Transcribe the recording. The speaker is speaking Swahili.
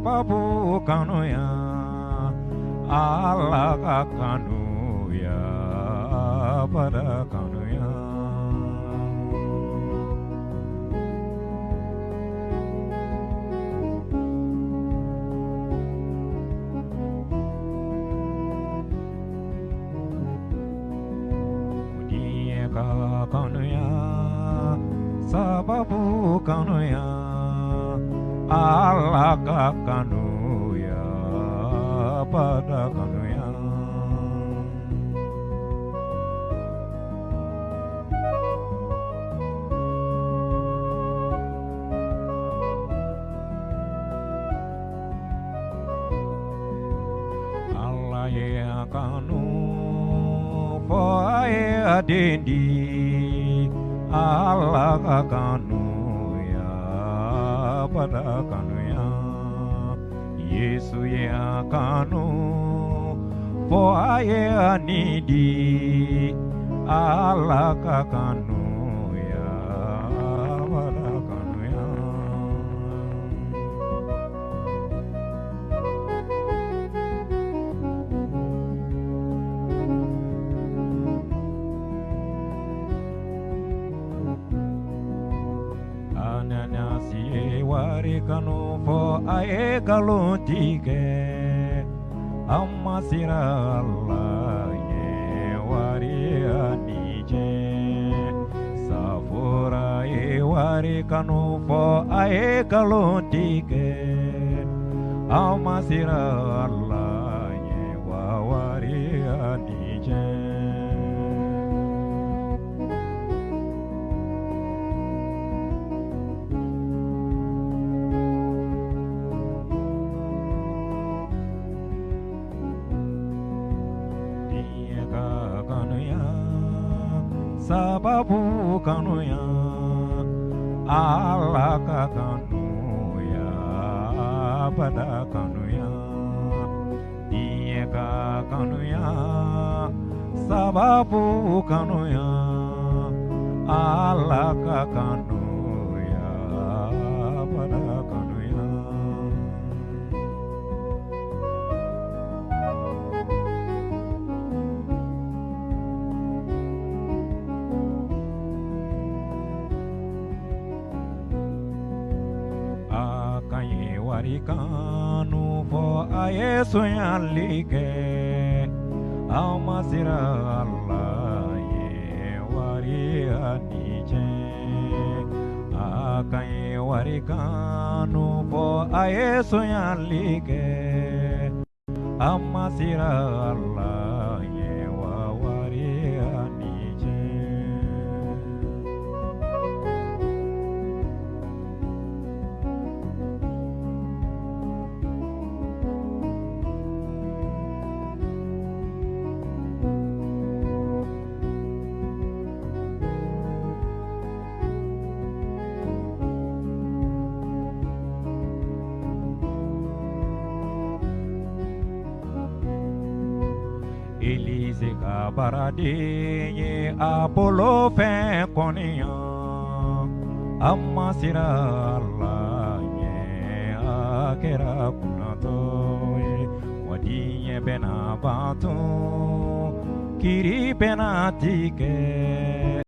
sababu kanu ya Allah ka kanu ya pada kanu ya Dia ka kanu ya sababu kanu ya Allah ka kanu ya pada kanu ya Allah ya kanu fo ya dendi Allah ka kanu ya pada kanu ya Yesu ya kanu fo ya nidi Allah ka kanu ya pada kanu ya Ananasi wari kanu fo ae galutike Amasira Allah ye wari anije Safura ye wari kanu fo ae galutike Amasira Allah ye wari anije Sababu kanu ya Allah ka kanu ya pada kanu ya Dia ka kanu ya sababu kanu ya Allah ka kanu ya pada kanu ya Kanu fo ayesu yalike Amasira Allah ye wari anije Akai wari kanu fo ayesu yalike Amasira Allah ye wari anije Elise ka baradeye Apollo fe konia Amasira Allah ye akera kunatoye Wadiye bena batu kiri penatike